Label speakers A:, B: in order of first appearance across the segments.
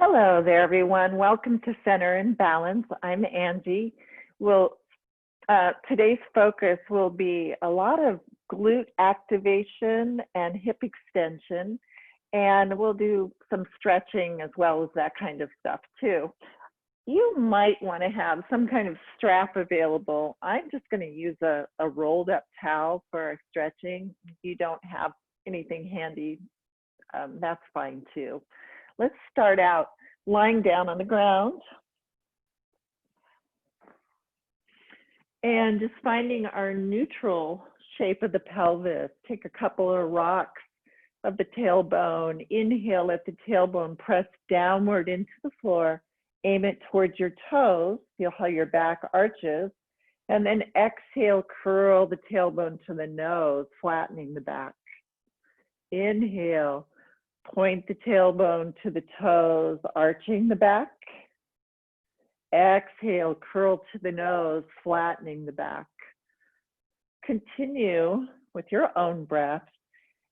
A: Hello there, everyone. Welcome to Center and Balance. I'm Angie. Today's focus will be a lot of glute activation and hip extension, and we'll do some stretching as well as that kind of stuff too. You might want to have some kind of strap available. I'm just going to use a rolled up towel for our stretching. If you don't have anything handy, that's fine too. Let's start out lying down on the ground and just finding our neutral shape of the pelvis. Take a couple of rocks of the tailbone. Inhale, let the tailbone press downward into the floor. Aim it towards your toes. Feel how your back arches. And then exhale, curl the tailbone to the nose, flattening the back. Inhale. Point the tailbone to the toes, arching the back. Exhale, curl to the nose, flattening the back. Continue with your own breath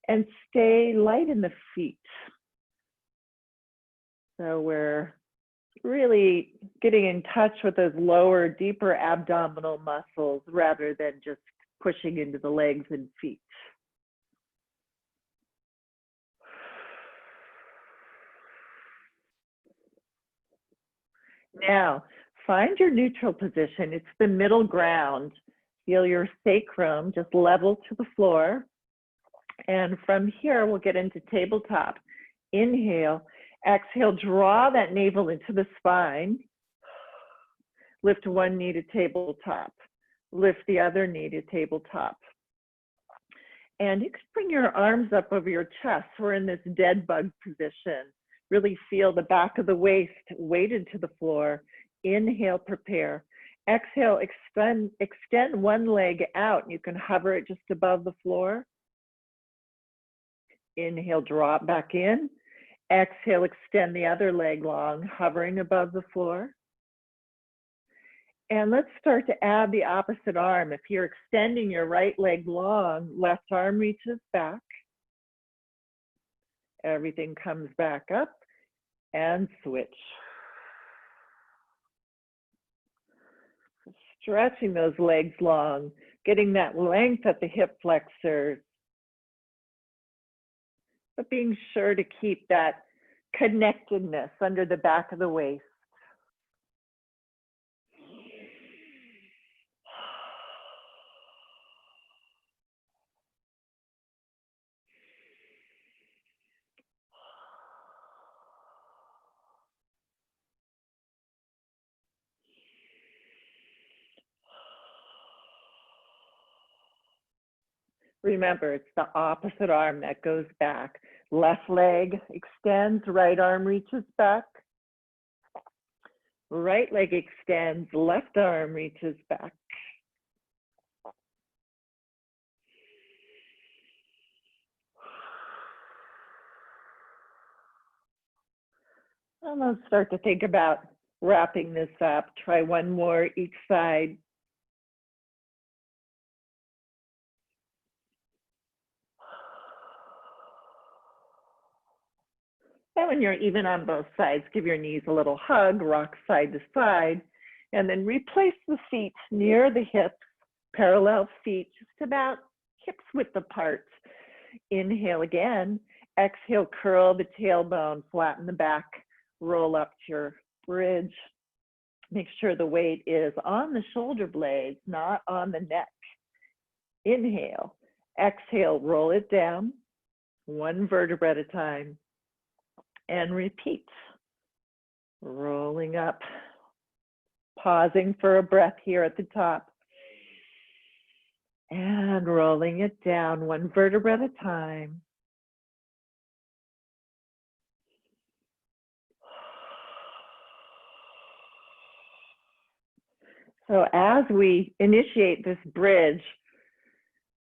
A: and stay light in the feet. So we're really getting in touch with those lower, deeper abdominal muscles rather than just pushing into the legs and feet. Now, find your neutral position. It's the middle ground. Feel your sacrum just level to the floor. And from here, we'll get into tabletop. Inhale, exhale, draw that navel into the spine. Lift one knee to tabletop. Lift the other knee to tabletop. And you can bring your arms up over your chest. We're in this dead bug position. Really feel the back of the waist weighted to the floor. Inhale, prepare. Exhale, extend one leg out. You can hover it just above the floor. Inhale, drop back in. Exhale, extend the other leg long, hovering above the floor. And let's start to add the opposite arm. If you're extending your right leg long, left arm reaches back. Everything comes back up and switch. Stretching those legs long, getting that length at the hip flexors, but being sure to keep that connectedness under the back of the waist. Remember, it's the opposite arm that goes back. Left leg extends, right arm reaches back. Right leg extends, left arm reaches back. And let's start to think about wrapping this up. Try one more each side. And when you're even on both sides, give your knees a little hug, rock side to side, and then replace the feet near the hips, parallel feet, just about hips width apart. Inhale again, exhale, curl the tailbone, flatten the back, roll up to your bridge. Make sure the weight is on the shoulder blades, not on the neck. Inhale, exhale, roll it down, one vertebra at a time. And repeat, rolling up, pausing for a breath here at the top, and rolling it down one vertebra at a time. So as we initiate this bridge,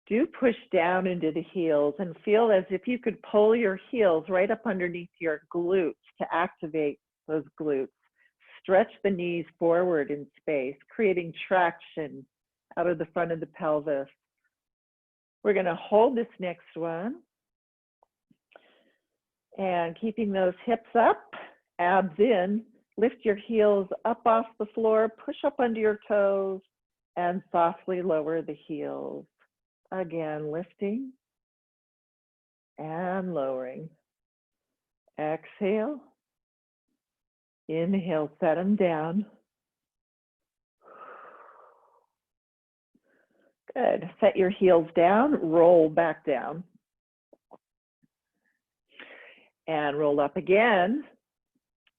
A: do push down into the heels and feel as if you could pull your heels right up underneath your glutes to activate those glutes. Stretch the knees forward in space, creating traction out of the front of the pelvis. We're going to hold this next one and keeping those hips up. abs in, lift your heels up off the floor, push up under your toes, and softly lower the heels. Again, lifting and lowering. Exhale. Inhale, set them down. Good. Set your heels down, roll back down. And roll up again.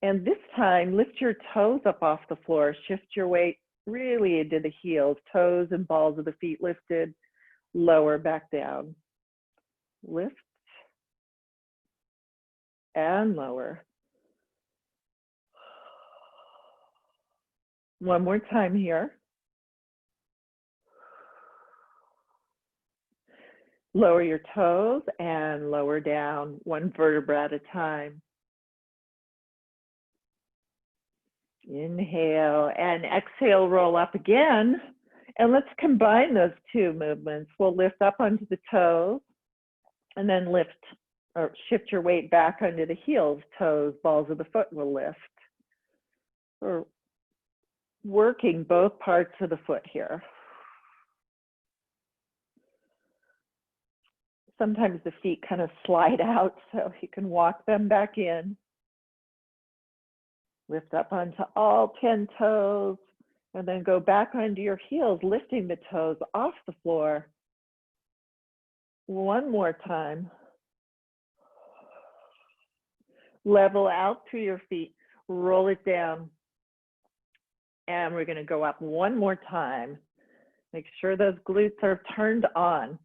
A: And this time, lift your toes up off the floor. Shift your weight really into the heels, toes and balls of the feet lifted. Lower back down. Lift and lower. One more time here. Lower your toes and lower down, one vertebra at a time. Inhale and exhale, roll up again. And let's combine those two movements. We'll lift up onto the toes and then lift or shift your weight back onto the heels, toes, balls of the foot will lift. We're working both parts of the foot here. Sometimes the feet kind of slide out, so you can walk them back in. Lift up onto all 10 toes, and then go back onto your heels, lifting the toes off the floor. One more time. Level out through your feet, roll it down. And we're going to go up one more time. Make sure those glutes are turned on.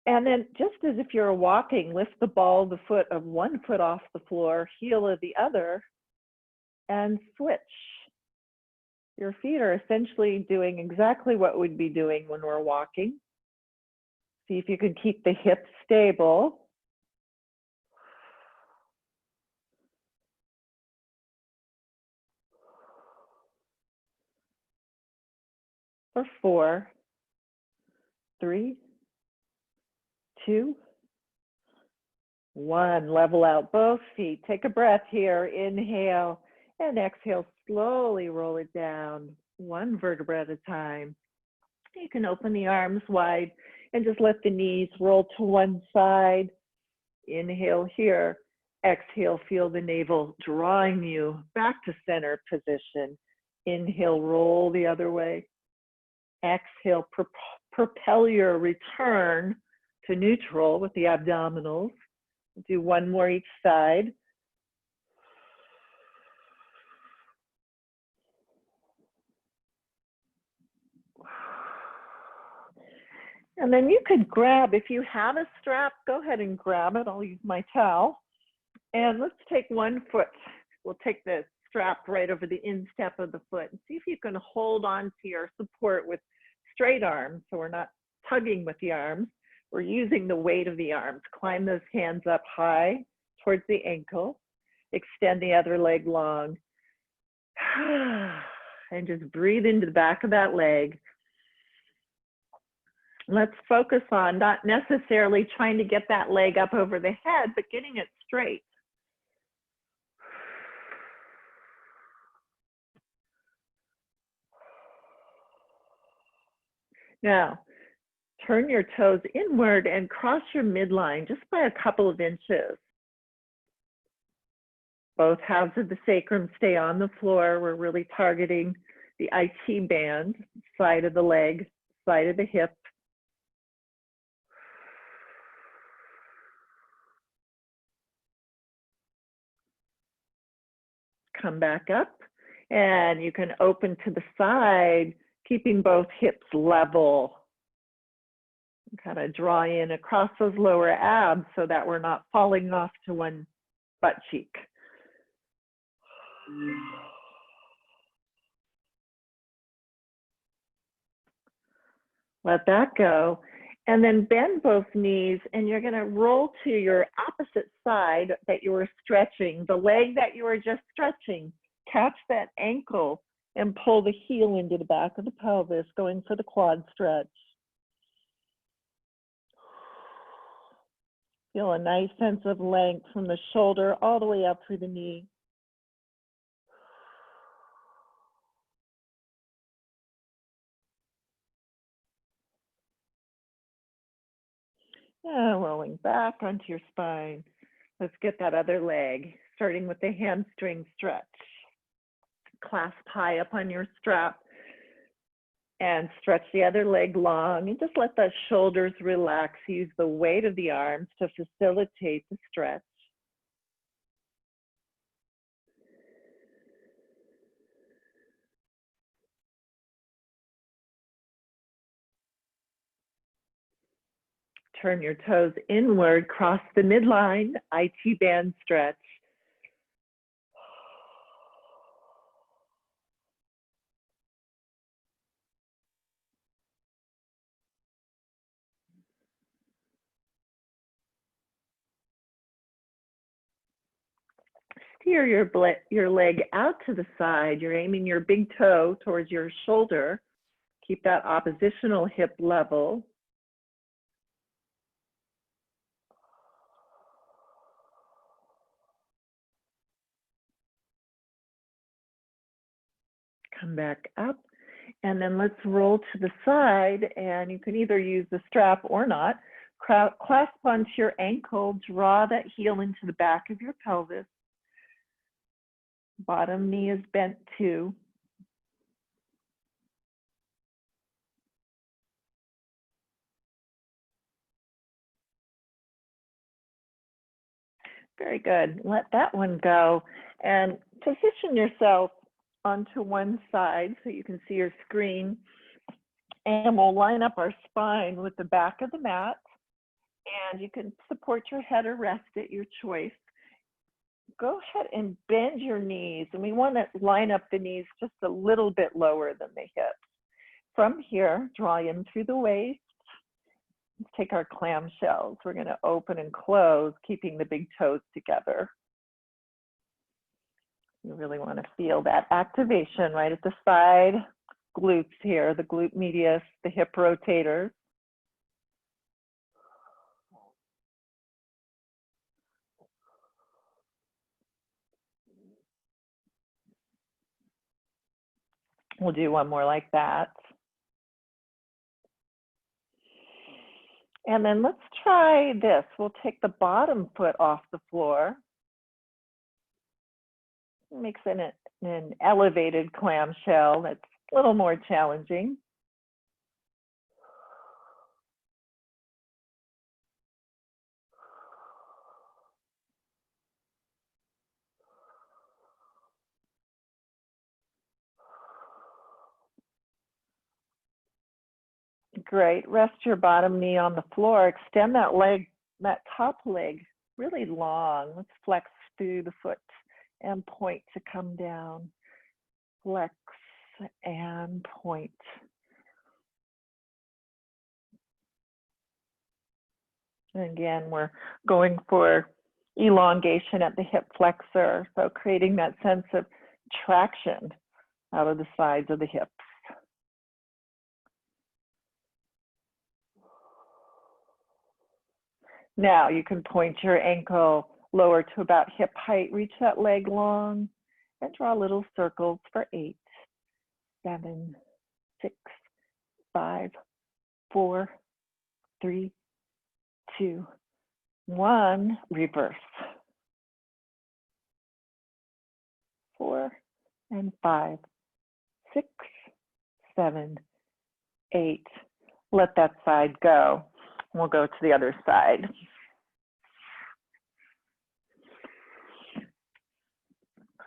A: And then just as if you're walking, lift the ball of the foot of one foot off the floor, heel of the other, and switch. Your feet are essentially doing exactly what we'd be doing when we're walking. See if you can keep the hips stable. For 4, 3, 2, 1. Level out both feet. Take a breath here. Inhale and exhale. Slowly roll it down, one vertebra at a time. You can open the arms wide and just let the knees roll to one side. Inhale here. Exhale, feel the navel drawing you back to center position. Inhale, roll the other way. Exhale, propel your return to neutral with the abdominals. Do one more each side. And then you could grab, if you have a strap, go ahead and grab it. I'll use my towel. And let's take one foot. We'll take the strap right over the instep of the foot and see if you can hold on to your support with straight arms. So we're not tugging with the arms. We're using the weight of the arms. Climb those hands up high towards the ankle. Extend the other leg long. And just breathe into the back of that leg. Let's focus on not necessarily trying to get that leg up over the head, but getting it straight. Now, turn your toes inward and cross your midline just by a couple of inches. Both halves of the sacrum stay on the floor. We're really targeting the IT band, side of the leg, side of the hip. Come back up, and you can open to the side, keeping both hips level. Kind of draw in across those lower abs so that we're not falling off to one butt cheek. Let that go. And then bend both knees, and you're going to roll to your opposite side that you were stretching. The leg that you were just stretching, catch that ankle and pull the heel into the back of the pelvis, going for the quad stretch. Feel a nice sense of length from the shoulder all the way up through the knee. And rolling back onto your spine. Let's get that other leg, starting with the hamstring stretch. Clasp high up on your strap and stretch the other leg long, and just let the shoulders relax. Use the weight of the arms to facilitate the stretch. Turn your toes inward, cross the midline, IT band stretch. Steer your leg out to the side. You're aiming your big toe towards your shoulder. Keep that oppositional hip level. Come back up, and then let's roll to the side, and you can either use the strap or not. Clasp onto your ankle, draw that heel into the back of your pelvis. Bottom knee is bent too. Very good. Let that one go, and position yourself onto one side so you can see your screen. And we'll line up our spine with the back of the mat, and you can support your head or rest at your choice. Go ahead and bend your knees, and we want to line up the knees just a little bit lower than the hips. From here, draw in through the waist. Let's take our clamshells. We're going to open and close, keeping the big toes together. You really want to feel that activation right at the side glutes here, the glute medius, the hip rotators. We'll do one more like that. And then let's try this. We'll take the bottom foot off the floor. It makes it an elevated clamshell that's a little more challenging. Great. Rest your bottom knee on the floor. Extend that leg, that top leg, really long. Let's flex through the foot and point to come down. Flex and point. And again, we're going for elongation at the hip flexor, so creating that sense of traction out of the sides of the hips. Now you can point your ankle lower to about hip height, reach that leg long, and draw little circles for 8, 7, 6, 5, 4, 3, 2, 1, reverse. 4 and 5, 6, 7, 8. Let that side go. We'll go to the other side.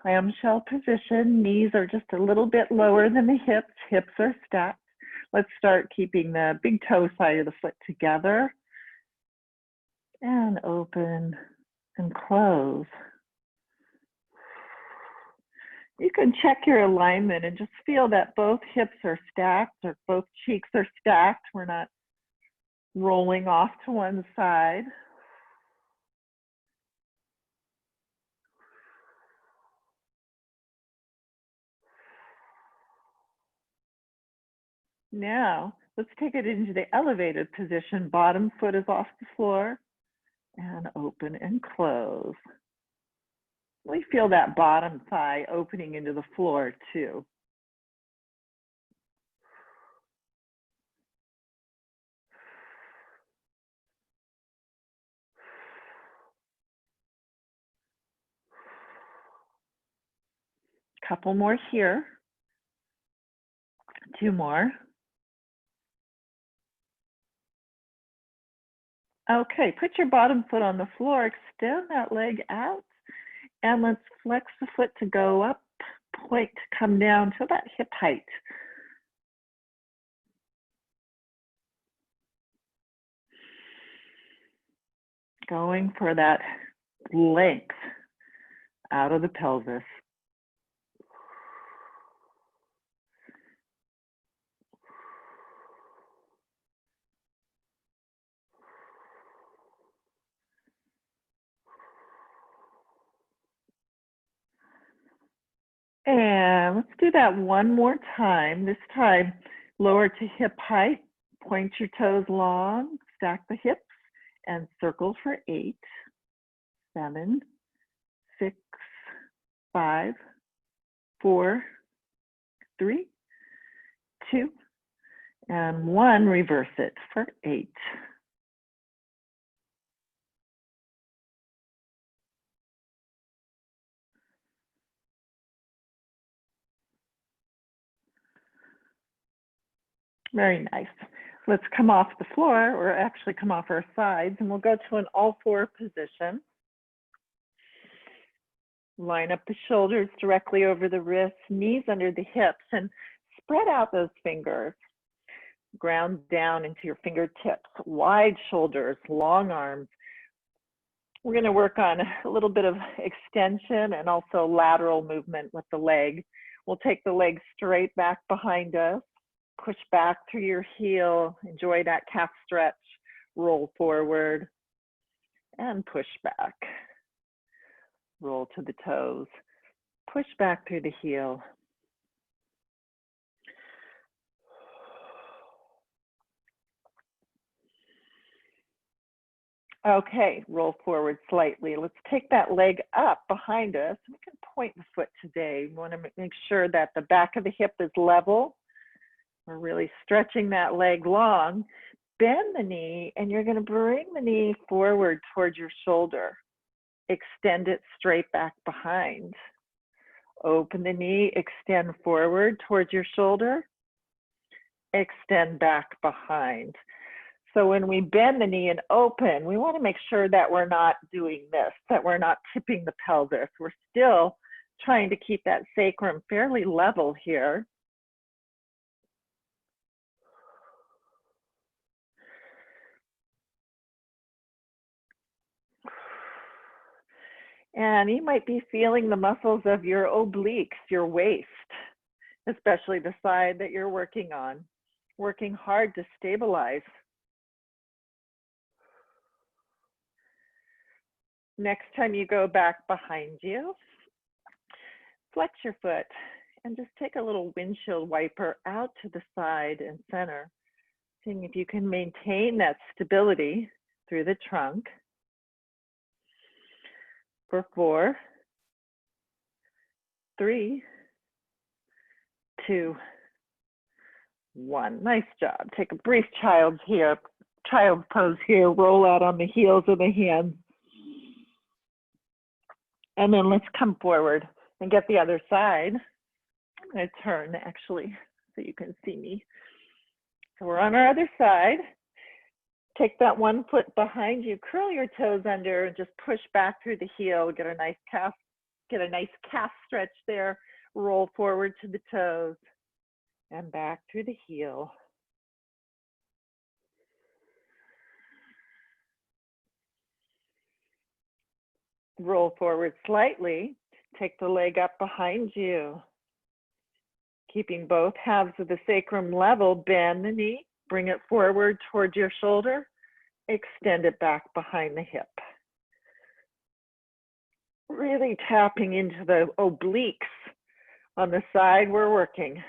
A: Clamshell position, knees are just a little bit lower than the hips. Hips are stacked. Let's start keeping the big toe side of the foot together. And open and close. You can check your alignment and just feel that both hips are stacked or both cheeks are stacked. We're not rolling off to one side. Now, let's take it into the elevated position. Bottom foot is off the floor, and open and close. We feel that bottom thigh opening into the floor too. Couple more here. 2 more. Okay, put your bottom foot on the floor, extend that leg out, and let's flex the foot to go up, point to come down to about hip height. Going for that length out of the pelvis. And let's do that one more time. This time, lower to hip height, point your toes long, stack the hips, and circle for 8, 7, 6, 5, 4, 3, 2, and 1. Reverse it for 8. Very nice. Let's come off the floor, or actually come off our sides, and we'll go to an all-4 position. Line up the shoulders directly over the wrists, knees under the hips, and spread out those fingers. Ground down into your fingertips, wide shoulders, long arms. We're going to work on a little bit of extension and also lateral movement with the leg. We'll take the leg straight back behind us, push back through your heel, enjoy that calf stretch, roll forward, and push back. Roll to the toes, push back through the heel. Okay, roll forward slightly. Let's take that leg up behind us. We can point the foot today. We want to make sure that the back of the hip is level. We're really stretching that leg long. Bend the knee, and you're going to bring the knee forward towards your shoulder. Extend it straight back behind. Open the knee, extend forward towards your shoulder. Extend back behind. So when we bend the knee and open, we want to make sure that we're not doing this, that we're not tipping the pelvis. We're still trying to keep that sacrum fairly level here. And you might be feeling the muscles of your obliques, your waist, especially the side that you're working on, working hard to stabilize. Next time you go back behind you, flex your foot and just take a little windshield wiper out to the side and center, seeing if you can maintain that stability through the trunk. For 4, 3, 2, 1. Nice job. Take a brief child's pose here. Roll out on the heels of the hands. And then let's come forward and get the other side. I'm going to turn actually so you can see me. So we're on our other side. Take that one foot behind you, curl your toes under, and just push back through the heel. Get a nice calf stretch there. Roll forward to the toes and back through the heel. Roll forward slightly. Take the leg up behind you. Keeping both halves of the sacrum level, bend the knee, bring it forward towards your shoulder, extend it back behind the hip. Really tapping into the obliques on the side we're working,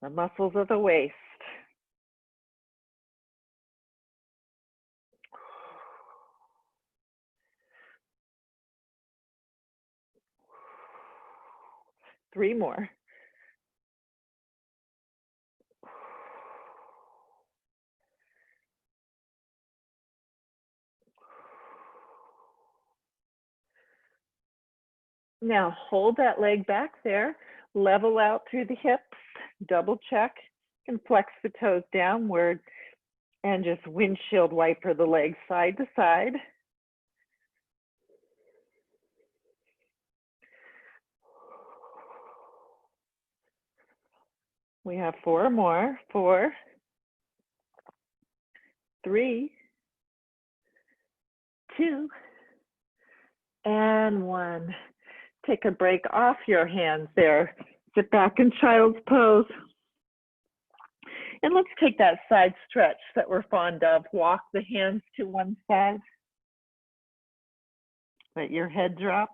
A: the muscles of the waist. Three more. Now hold that leg back there, level out through the hips, double check, and flex the toes downward, and just windshield wiper the legs side to side. We have 4 more. 4, 3, 2, and 1. Take a break off your hands there. Sit back in child's pose. And let's take that side stretch that we're fond of. Walk the hands to one side. Let your head drop.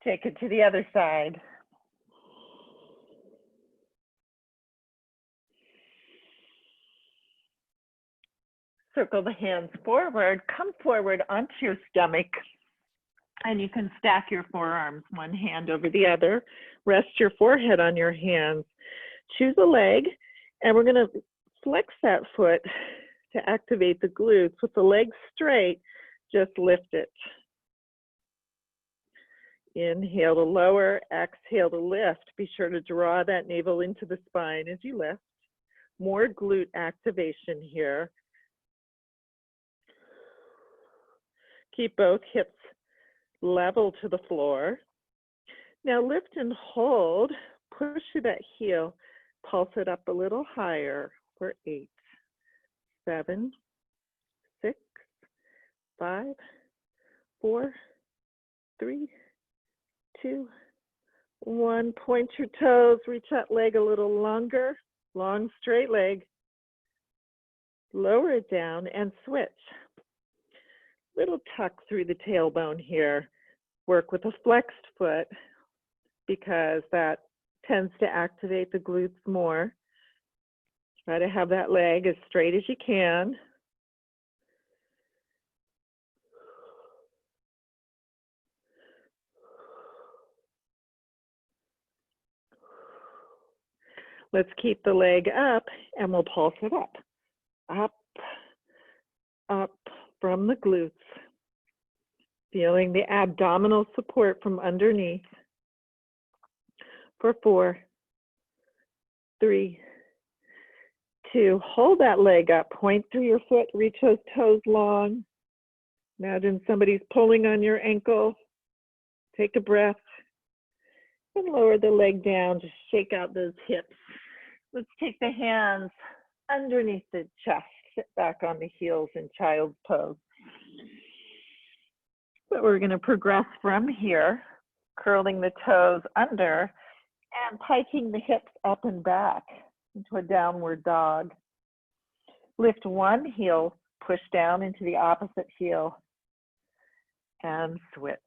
A: Take it to the other side. Circle the hands forward, come forward onto your stomach, and you can stack your forearms, one hand over the other. Rest your forehead on your hands. Choose a leg, and we're gonna flex that foot to activate the glutes. With the leg straight, just lift it. Inhale to lower, exhale to lift. Be sure to draw that navel into the spine as you lift. More glute activation here. Keep both hips level to the floor. Now lift and hold. Push through that heel. Pulse it up a little higher for 8, 7, 6, 5, 4, 3, 2, 1. Point your toes. Reach that leg a little longer. Long, straight leg. Lower it down and switch. Little tuck through the tailbone here. Work with a flexed foot because that tends to activate the glutes more. Try to have that leg as straight as you can. Let's keep the leg up and we'll pulse it up. Up, up from the glutes. Feeling the abdominal support from underneath. For 4, 3, 2. Hold that leg up. Point through your foot. Reach those toes long. Imagine somebody's pulling on your ankle. Take a breath. And lower the leg down. Just shake out those hips. Let's take the hands underneath the chest. Sit back on the heels in child's pose. But we're going to progress from here, curling the toes under and piking the hips up and back into a downward dog. Lift one heel, push down into the opposite heel, and switch.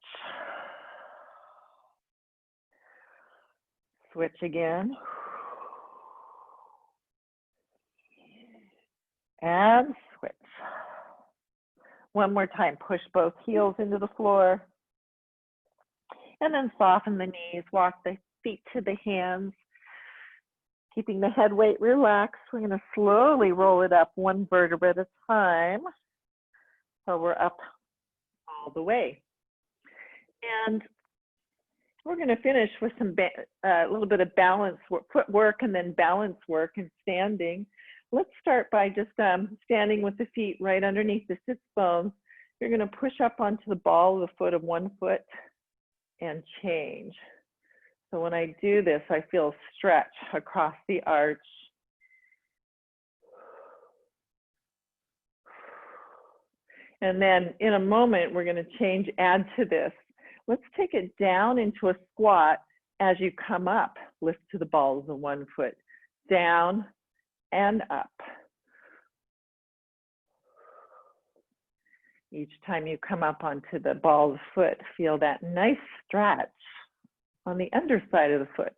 A: Switch again. And switch. One more time, push both heels into the floor. And then soften the knees, walk the feet to the hands. Keeping the head weight relaxed, we're going to slowly roll it up one vertebra at a time. So we're up all the way. And we're going to finish with some a little bit of balance work, footwork and then balance work and standing. Let's start by just standing with the feet right underneath the sits bones. You're going to push up onto the ball of the foot of one foot and change. So when I do this, I feel a stretch across the arch. And then in a moment, we're going to change, add to this. Let's take it down into a squat as you come up. Lift to the balls of one foot. Down and up. Each time you come up onto the ball of the foot, feel that nice stretch on the underside of the foot.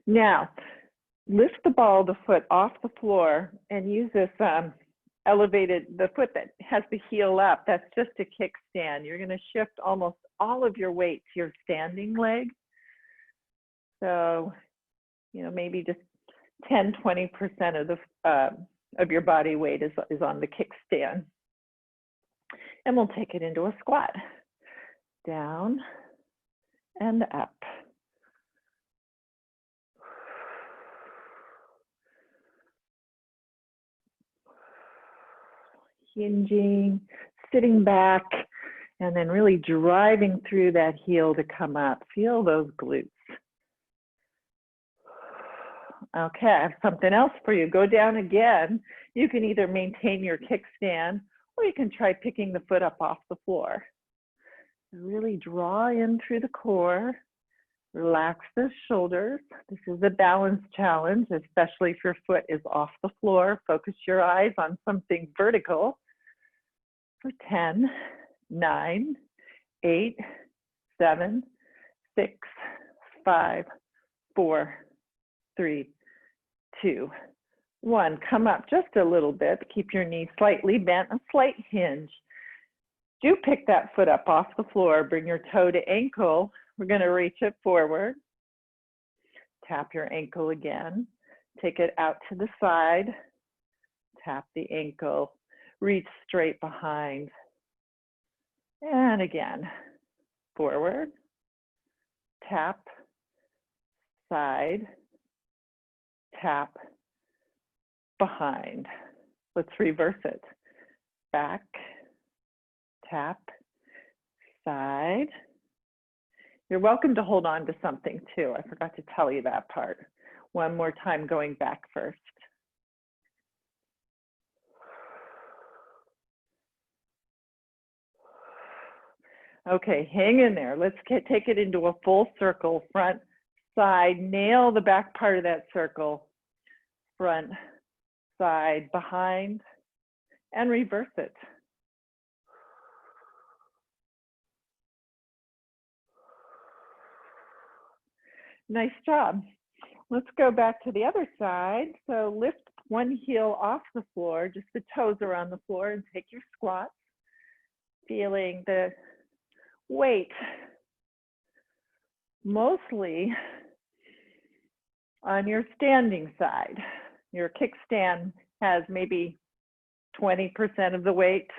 A: Now, lift the ball of the foot off the floor and use this elevated, the foot that has the heel up, that's just a kickstand. You're going to shift almost all of your weight to your standing leg. So, you know, maybe just 10, 20% of your body weight is on the kickstand. And we'll take it into a squat. Down and up. Hinging, sitting back, and then really driving through that heel to come up. Feel those glutes. Okay, I have something else for you. Go down again. You can either maintain your kickstand or you can try picking the foot up off the floor. Really draw in through the core. Relax the shoulders. This is a balance challenge, especially if your foot is off the floor. Focus your eyes on something vertical. For 10, 9, 8, 7, 6, 5, 4, 3, 2, 1. Come up just a little bit. Keep your knees slightly bent, a slight hinge. Do pick that foot up off the floor. Bring your toe to ankle. We're going to reach it forward. Tap your ankle again. Take it out to the side. Tap the ankle. Reach straight behind. And again, forward. Tap. Side. Tap. Behind. Let's reverse it. Back. Tap. Side. You're welcome to hold on to something too. I forgot to tell you that part. One more time, going back first. Okay, hang in there. Let's take it into a full circle. Front, side, nail the back part of that circle. Front, side, behind, and reverse it. Nice job. Let's go back to the other side. So lift one heel off the floor, just the toes are on the floor, and take your squat. Feeling the weight mostly on your standing side. Your kickstand has maybe 20% of the weight.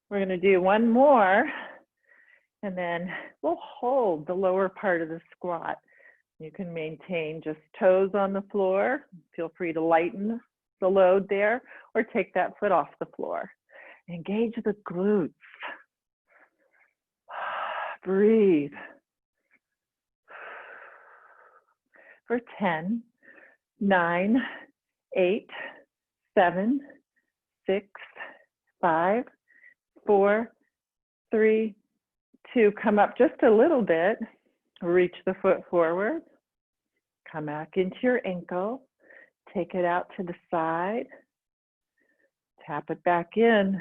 A: We're going to do one more, and then we'll hold the lower part of the squat. You can maintain just toes on the floor. Feel free to lighten the load there, or take that foot off the floor. Engage the glutes. Breathe. For 10, 9, 8, 7, 6, 5, 4, 3, 2. Come up just a little bit. Reach the foot forward. Come back into your ankle. Take it out to the side. Tap it back in.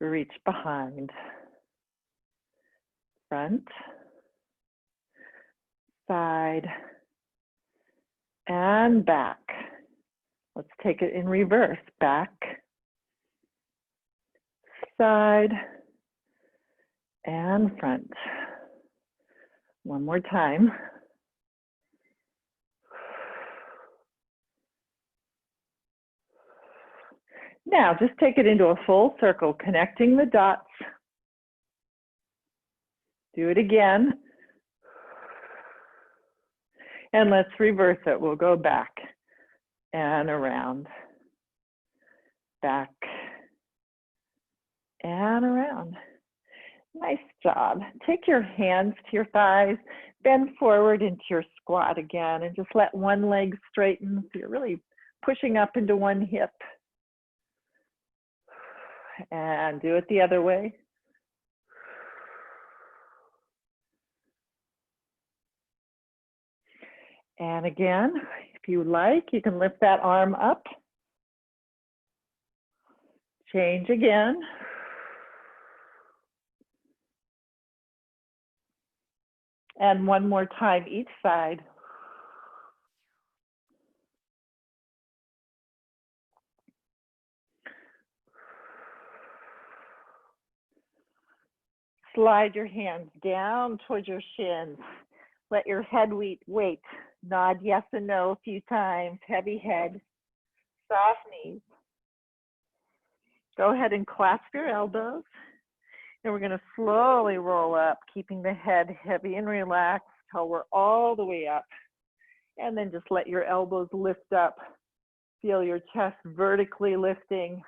A: Reach behind. Front. Side. And back. Let's take it in reverse. Back. Side. And front. One more time. Now, just take it into a full circle, connecting the dots. Do it again. And let's reverse it. We'll go back and around. Back and around. Nice job. Take your hands to your thighs, bend forward into your squat again, and just let one leg straighten. So you're really pushing up into one hip. And do it the other way. And again, if you like, you can lift that arm up. Change again. And one more time each side. Slide your hands down towards your shins. Let your head weight nod yes and no a few times. Heavy head, soft knees. Go ahead and clasp your elbows. And we're going to slowly roll up, keeping the head heavy and relaxed till we're all the way up. And then just let your elbows lift up. Feel your chest vertically lifting.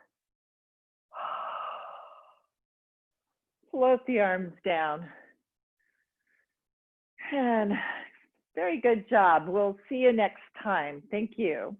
A: Float the arms down. And very good job. We'll see you next time. Thank you.